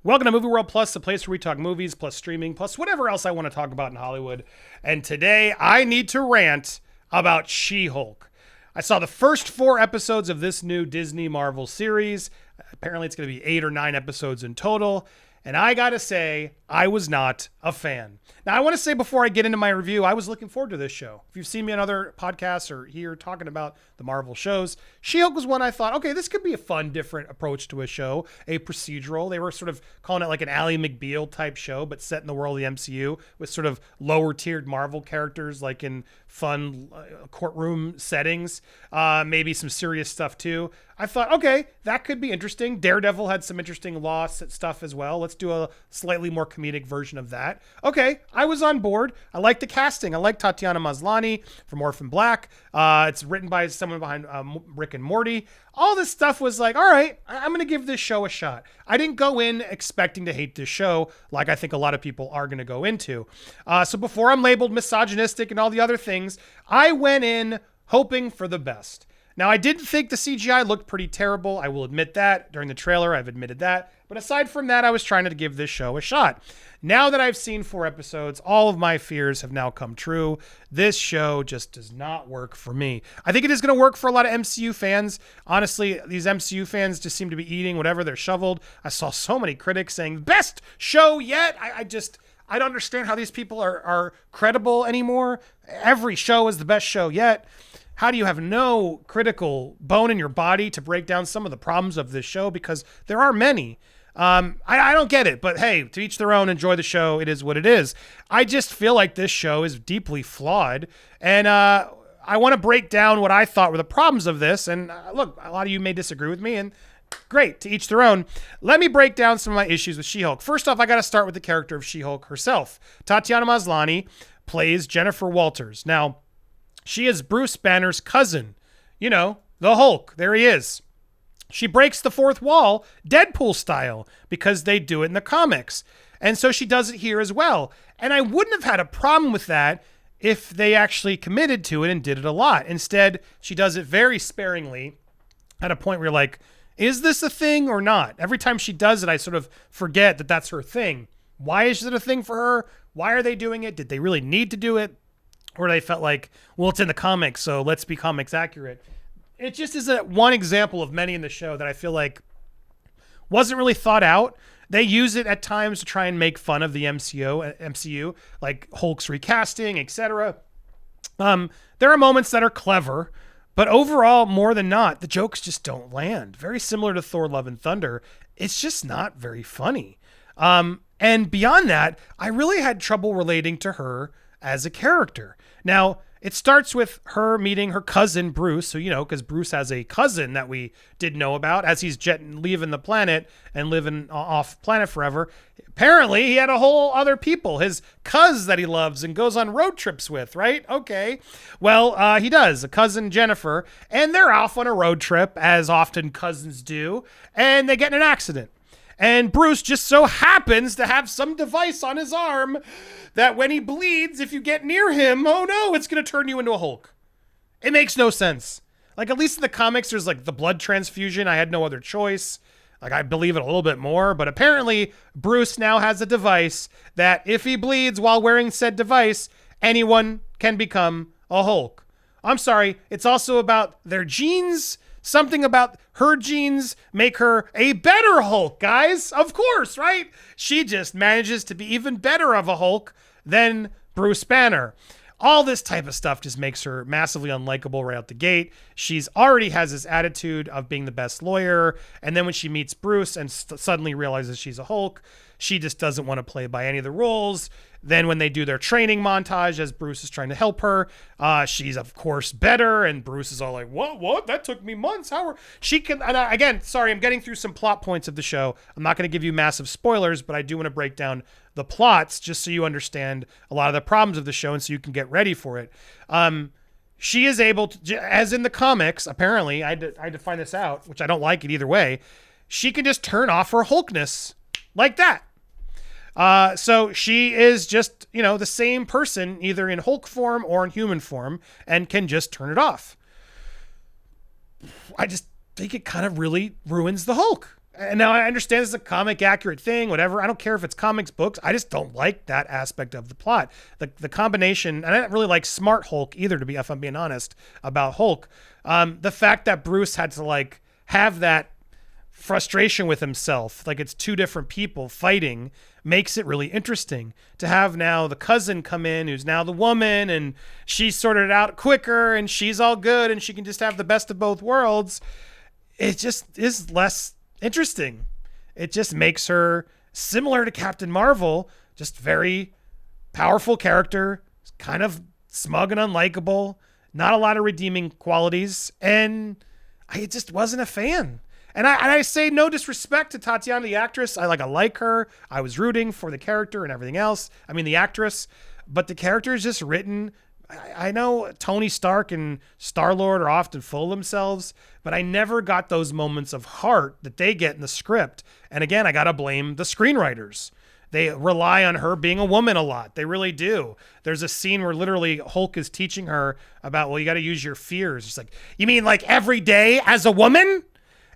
Welcome to Movie World Plus, the place where we talk movies, plus streaming, plus whatever else I want to talk about in Hollywood. And today I need to rant about She-Hulk. I saw the first 4 episodes of this new Disney Marvel series. Apparently it's going to be 8 or 9 episodes in total. And I gotta say, I was not a fan. Now, I want to say before I get into my review, I was looking forward to this show. If you've seen me on other podcasts or here talking about the Marvel shows, She-Hulk was one I thought, okay, this could be a fun, different approach to a show, a procedural. They were sort of calling it like an Ally McBeal type show, but set in the world of the MCU with sort of lower tiered Marvel characters, like in fun courtroom settings, maybe some serious stuff too. I thought, okay, that could be interesting. Daredevil had some interesting law stuff as well. Let's do a slightly more comedic version of that. Okay, I was on board. I like the casting. I like Tatiana Maslany from Orphan Black. It's written by someone behind Rick and Morty. All this stuff was like, all right, I'm going to give this show a shot. I didn't go in expecting to hate this show like I think a lot of people are going to go into. So before I'm labeled misogynistic and all the other things, I went in hoping for the best. Now, I did think the CGI looked pretty terrible. I will admit that. During the trailer, I've admitted that. But aside from that, I was trying to give this show a shot. Now that I've seen 4 episodes, all of my fears have now come true. This show just does not work for me. I think it is going to work for a lot of MCU fans. Honestly, these MCU fans just seem to be eating whatever they're shoveled. I saw so many critics saying, best show yet. I don't understand how these people are credible anymore. Every show is the best show yet. How do you have no critical bone in your body to break down some of the problems of this show? Because there are many. I don't get it, but hey, to each their own, enjoy the show. It is what it is. I just feel like this show is deeply flawed. And I want to break down what I thought were the problems of this. And look, a lot of you may disagree with me, and great, to each their own. Let me break down some of my issues with She-Hulk. First off, I got to start with the character of She-Hulk herself. Tatiana Maslany plays Jennifer Walters. Now, she is Bruce Banner's cousin. You know, the Hulk. There he is. She breaks the fourth wall, Deadpool style, because they do it in the comics. And so she does it here as well. And I wouldn't have had a problem with that if they actually committed to it and did it a lot. Instead, she does it very sparingly at a point where you're like, is this a thing or not? Every time she does it, I sort of forget that that's her thing. Why is it a thing for her? Why are they doing it? Did they really need to do it? Or they felt like, well, it's in the comics, so let's be comics accurate. It just is one example of many in the show that I feel like wasn't really thought out. They use it at times to try and make fun of the MCU, like Hulk's recasting, etc. There are moments that are clever, but overall, more than not, the jokes just don't land. Very similar to Thor: Love and Thunder. It's just not very funny. And beyond that, I really had trouble relating to her as a character. Now, it starts with her meeting her cousin, Bruce, who, because Bruce has a cousin that we didn't know about as he's leaving the planet and living off planet forever. Apparently, he had a whole other people, his cuz that he loves and goes on road trips with, right? Okay. Well, he does, a cousin, Jennifer, and they're off on a road trip, as often cousins do, and they get in an accident. And Bruce just so happens to have some device on his arm that when he bleeds, if you get near him, oh no, it's going to turn you into a Hulk. It makes no sense. Like, at least in the comics, there's like the blood transfusion. I had no other choice. Like, I believe it a little bit more. But apparently, Bruce now has a device that if he bleeds while wearing said device, anyone can become a Hulk. I'm sorry. It's also about their genes. Something about her genes make her a better Hulk, guys. Of course, right? She just manages to be even better of a Hulk than Bruce Banner. All this type of stuff just makes her massively unlikable right out the gate. She's already has this attitude of being the best lawyer. And then when she meets Bruce and suddenly realizes she's a Hulk, she just doesn't want to play by any of the rules. Then when they do their training montage as Bruce is trying to help her, she's of course better. And Bruce is all like, what? That took me months. She can, and again, sorry, I'm getting through some plot points of the show. I'm not going to give you massive spoilers, but I do want to break down the plots just so you understand a lot of the problems of the show and so you can get ready for it. She is able to, as in the comics, apparently, I had to find this out, which I don't like it either way. She can just turn off her Hulkness like that. So she is just, the same person, either in Hulk form or in human form, and can just turn it off. I just think it kind of really ruins the Hulk. And now I understand this is a comic accurate thing, whatever. I don't care if it's comics, books. I just don't like that aspect of the plot. The combination, and I didn't really like Smart Hulk either, to be, if I'm being honest about Hulk. The fact that Bruce had to like have that frustration with himself, like it's two different people fighting, makes it really interesting. To have now the cousin come in who's now the woman, and she's sorted it out quicker and she's all good and she can just have the best of both worlds. It just is less interesting. It just makes her similar to Captain Marvel, just very powerful character, kind of smug and unlikable, not a lot of redeeming qualities, and I just wasn't a fan. And I say no disrespect to Tatiana, the actress. I like her. I was rooting for the character and everything else. I mean, the actress, but the character is just written. I know Tony Stark and Star-Lord are often full of themselves, but I never got those moments of heart that they get in the script. And again, I got to blame the screenwriters. They rely on her being a woman a lot. They really do. There's a scene where literally Hulk is teaching her about, well, you got to use your fears. It's like, you mean like every day as a woman?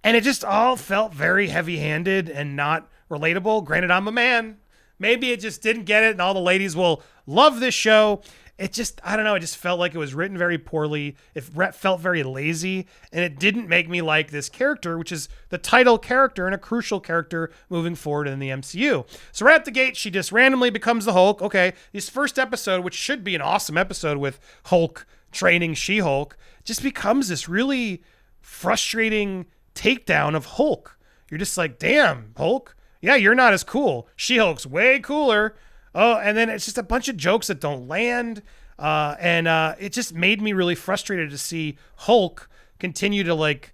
And it just all felt very heavy-handed and not relatable. Granted, I'm a man. Maybe it just didn't get it, and all the ladies will love this show. It just, I don't know, it just felt like it was written very poorly. It felt very lazy, and it didn't make me like this character, which is the title character and a crucial character moving forward in the MCU. So right at the gate, she just randomly becomes the Hulk. Okay, this first episode, which should be an awesome episode with Hulk training She-Hulk, just becomes this really frustrating takedown of Hulk. You're just like, damn, Hulk. Yeah, you're not as cool. She-Hulk's way cooler. Oh, and then it's just a bunch of jokes that don't land. And it just made me really frustrated to see Hulk continue to like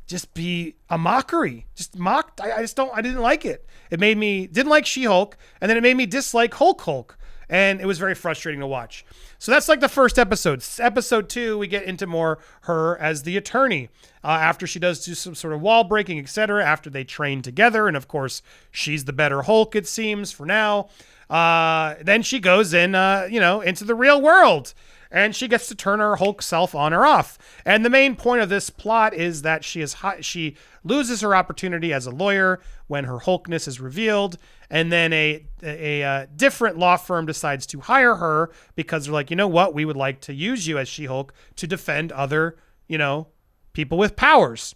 just be a mockery. Just mocked. I didn't like it. It made me, didn't like She-Hulk. And then it made me dislike Hulk. And it was very frustrating to watch. So that's like the first episode. Episode 2, we get into more her as the attorney. After she does do some sort of wall breaking, etc. After they train together. And of course, she's the better Hulk, it seems, for now. Then she goes in, into the real world, and she gets to turn her Hulk self on or off. And the main point of this plot is that she loses her opportunity as a lawyer when her Hulkness is revealed, and then a different law firm decides to hire her because they're like, you know what, we would like to use you as She-Hulk to defend other, people with powers.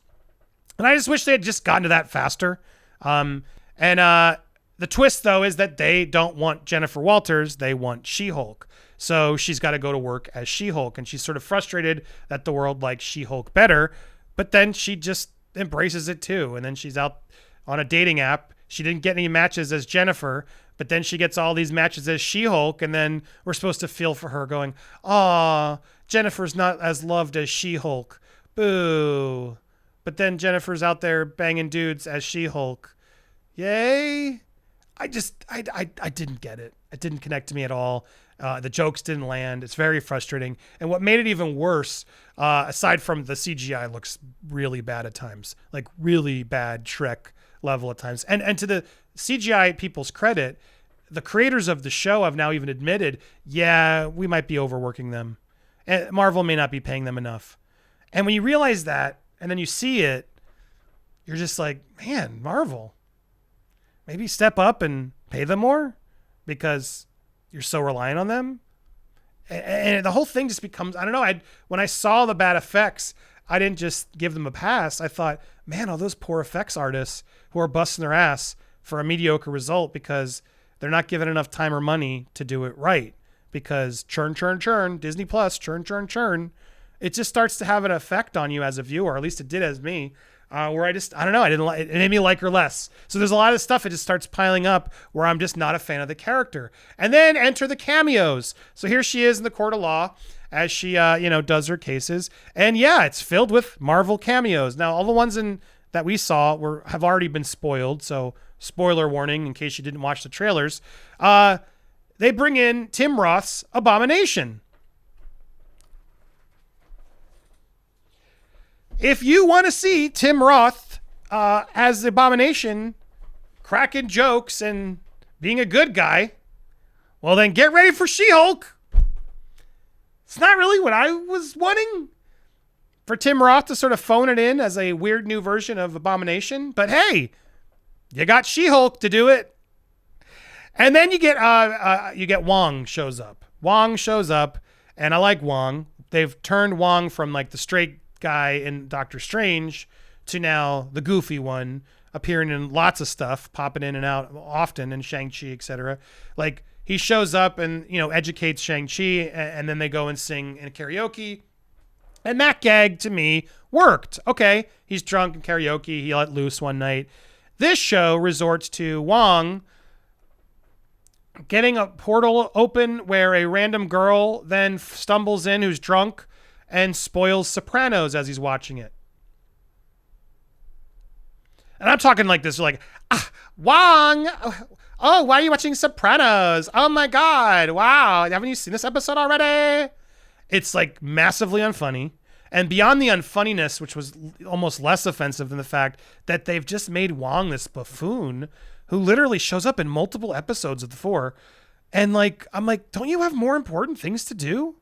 And I just wish they had just gotten to that faster. The twist, though, is that they don't want Jennifer Walters. They want She-Hulk. So she's got to go to work as She-Hulk. And she's sort of frustrated that the world likes She-Hulk better. But then she just embraces it, too. And then she's out on a dating app. She didn't get any matches as Jennifer. But then she gets all these matches as She-Hulk. And then we're supposed to feel for her going, aw, Jennifer's not as loved as She-Hulk. Boo. But then Jennifer's out there banging dudes as She-Hulk. Yay. I didn't get it. It didn't connect to me at all. The jokes didn't land. It's very frustrating. And what made it even worse, aside from the CGI looks really bad at times, like really bad Shrek level at times. And to the CGI people's credit, the creators of the show have now even admitted, yeah, we might be overworking them. And Marvel may not be paying them enough. And when you realize that, and then you see it, you're just like, man, Marvel, maybe step up and pay them more because you're so reliant on them. And the whole thing just becomes, I don't know. When I saw the bad effects, I didn't just give them a pass. I thought, man, all those poor effects artists who are busting their ass for a mediocre result because they're not given enough time or money to do it right. Because churn, Disney Plus, churn. It just starts to have an effect on you as a viewer, or at least it did as me. Where I don't know, it made me like her less. So there's a lot of stuff, it just starts piling up where I'm just not a fan of the character. And then enter the cameos. So here she is in the court of law as she, does her cases. And yeah, it's filled with Marvel cameos. Now, all the ones that we saw have already been spoiled. So spoiler warning in case you didn't watch the trailers. They bring in Tim Roth's Abomination. If you want to see Tim Roth as the Abomination, cracking jokes and being a good guy, well, then get ready for She-Hulk. It's not really what I was wanting, for Tim Roth to sort of phone it in as a weird new version of Abomination. But hey, you got She-Hulk to do it. And then you get Wong shows up. Wong shows up, and I like Wong. They've turned Wong from like the straight guy in Doctor Strange to now the goofy one, appearing in lots of stuff, popping in and out often in Shang-Chi, etc. Like, he shows up and, educates Shang-Chi, and then they go and sing in karaoke. And that gag, to me, worked. Okay, he's drunk in karaoke. He let loose one night. This show resorts to Wong getting a portal open where a random girl then stumbles in who's drunk and spoils Sopranos as he's watching it. And I'm talking like this, like, Wong, oh, why are you watching Sopranos? Oh my God, wow, haven't you seen this episode already? It's like massively unfunny. And beyond the unfunniness, which was almost less offensive than the fact that they've just made Wong this buffoon who literally shows up in multiple episodes of the 4. And like, I'm like, don't you have more important things to do?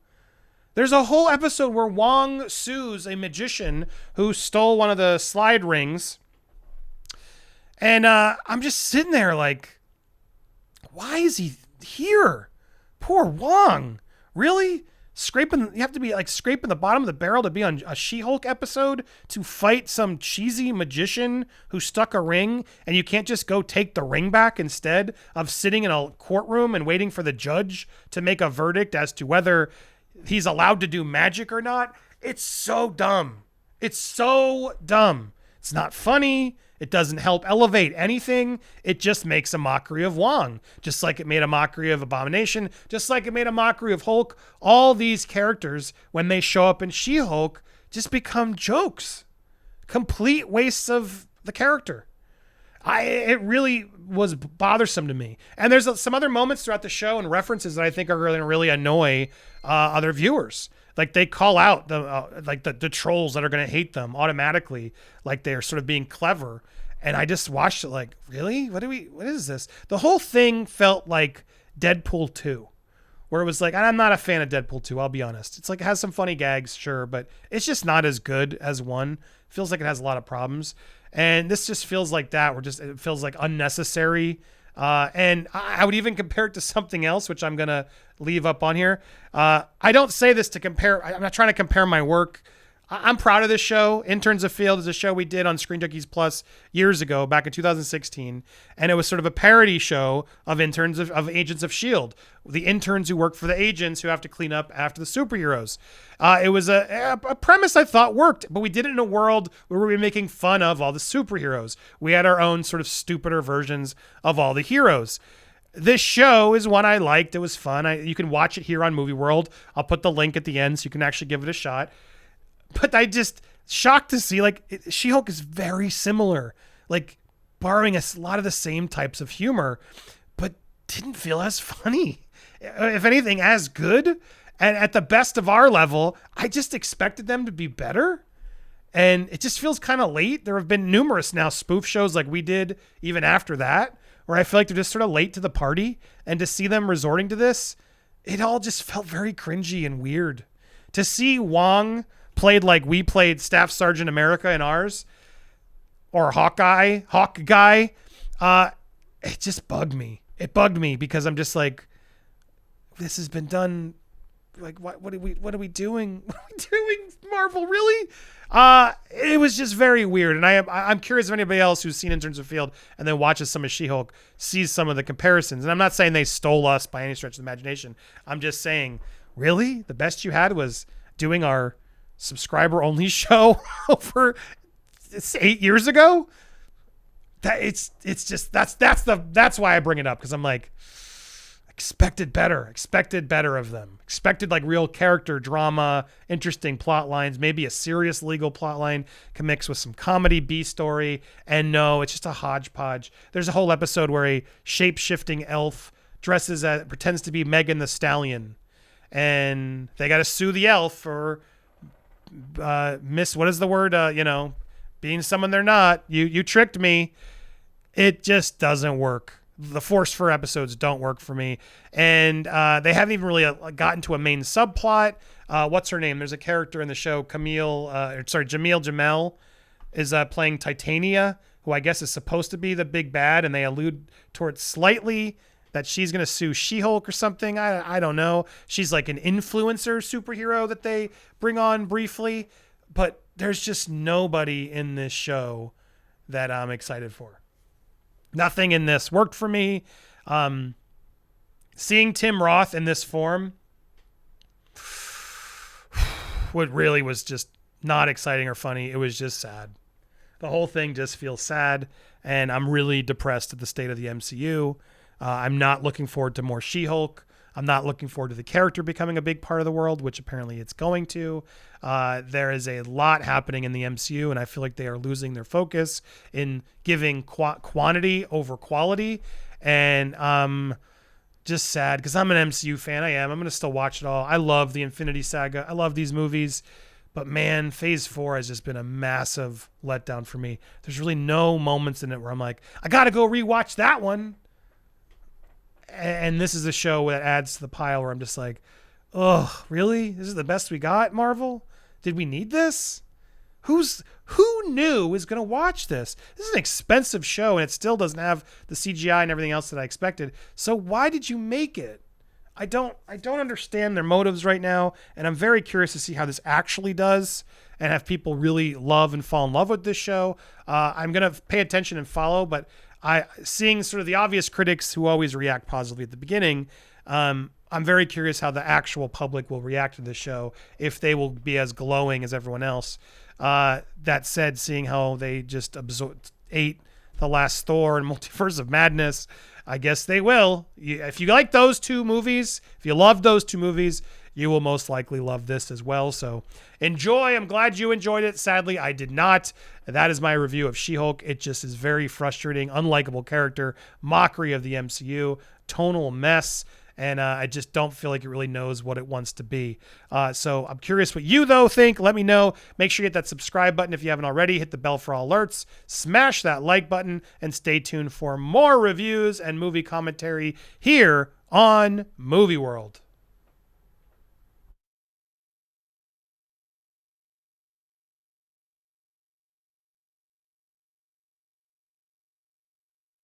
There's a whole episode where Wong sues a magician who stole one of the slide rings. And I'm just sitting there like, why is he here? Poor Wong. Really? You have to be like scraping the bottom of the barrel to be on a She-Hulk episode to fight some cheesy magician who stuck a ring, and you can't just go take the ring back instead of sitting in a courtroom and waiting for the judge to make a verdict as to whether he's allowed to do magic or not. It's so dumb. It's so dumb. It's not funny. It doesn't help elevate anything. It just makes a mockery of Wong, just like it made a mockery of Abomination, just like it made a mockery of Hulk. All these characters, when they show up in She-Hulk, just become jokes, complete wastes of the character. It really was bothersome to me. And there's some other moments throughout the show and references that I think are going to really annoy other viewers. Like, they call out the trolls that are going to hate them automatically, like they're sort of being clever. And I just watched it like, really? What is this? The whole thing felt like Deadpool 2, where it was like, I'm not a fan of Deadpool 2, I'll be honest. It's like, it has some funny gags, sure, but it's just not as good as 1. It feels like it has a lot of problems. And this just feels like that, it feels like unnecessary. And I would even compare it to something else, which I'm going to leave up on here. I don't say this to compare. I'm not trying to compare my work. I'm proud of this show. Interns of Field is a show we did on Screen Junkies Plus years ago, back in 2016. And it was sort of a parody show of interns of Agents of S.H.I.E.L.D., the interns who work for the agents who have to clean up after the superheroes. It was a premise I thought worked, but we did it in a world where we were making fun of all the superheroes. We had our own sort of stupider versions of all the heroes. This show is one I liked. It was fun. You can watch it here on Movie World. I'll put the link at the end so you can actually give it a shot. But I just shocked to see, like, She-Hulk is very similar, like borrowing a lot of the same types of humor, but didn't feel as funny. If anything, as good. And at the best of our level, I just expected them to be better. And it just feels kind of late. There have been numerous now spoof shows like we did even after that, where I feel like they're just sort of late to the party. And to see them resorting to this, it all just felt very cringy and weird. To see Wong played like we played Staff Sergeant America in ours, or Hawk Guy, it just bugged me. It bugged me because I'm just like, this has been done. Like, what are we doing? What are we doing, Marvel? Really? It was just very weird. And I'm curious if anybody else who's seen Interns of Field and then watches some of She-Hulk sees some of the comparisons. And I'm not saying they stole us by any stretch of the imagination. I'm just saying, really? The best you had was doing our subscriber only show over 8 years ago? That's why I bring it up, because I'm like, expected better of them. Expected like real character drama, interesting plot lines, maybe a serious legal plot line can mix with some comedy B story. And no, it's just a hodgepodge. There's a whole episode where a shape-shifting elf pretends to be Megan the Stallion, and they got to sue the elf for what is the word? Being someone they're not. You tricked me. It just doesn't work. the forced four episodes don't work for me. And they haven't even really gotten to a main subplot. What's her name? There's a character in the show, Jamil Jamel is playing Titania, who I guess is supposed to be the big bad, and they allude towards slightly that she's going to sue She-Hulk or something. I don't know. She's like an influencer superhero that they bring on briefly, but there's just nobody in this show that I'm excited for. Nothing in this worked for me. Seeing Tim Roth in this form, what really was just not exciting or funny. It was just sad. The whole thing just feels sad, and I'm really depressed at the state of the MCU. I'm not looking forward to more She-Hulk. I'm not looking forward to the character becoming a big part of the world, which apparently it's going to. There is a lot happening in the MCU, and I feel like they are losing their focus in giving quantity over quality. And just sad because I'm an MCU fan. I am. I'm going to still watch it all. I love the Infinity Saga. I love these movies. But man, Phase 4 has just been a massive letdown for me. There's really no moments in it where I'm like, I got to go rewatch that one. And this is a show that adds to the pile where I'm just like, oh, really? This is the best we got, Marvel? Did we need this? Who knew was going to watch this? This is an expensive show, and it still doesn't have the CGI and everything else that I expected. So why did you make it? I don't understand their motives right now, and I'm very curious to see how this actually does and have people really love and fall in love with this show. I'm going to pay attention and follow, but seeing sort of the obvious critics who always react positively at the beginning, I'm very curious how the actual public will react to this show, if they will be as glowing as everyone else. That said, seeing how they just ate the last Thor and Multiverse of Madness, I guess they will. If you like those two movies, if you love those two movies, you will most likely love this as well. So enjoy. I'm glad you enjoyed it. Sadly, I did not. That is my review of She-Hulk. It just is very frustrating, unlikable character, mockery of the MCU, tonal mess. And I just don't feel like it really knows what it wants to be. So I'm curious what you, though, think. Let me know. Make sure you hit that subscribe button if you haven't already. Hit the bell for all alerts. Smash that like button. And stay tuned for more reviews and movie commentary here on Movie World.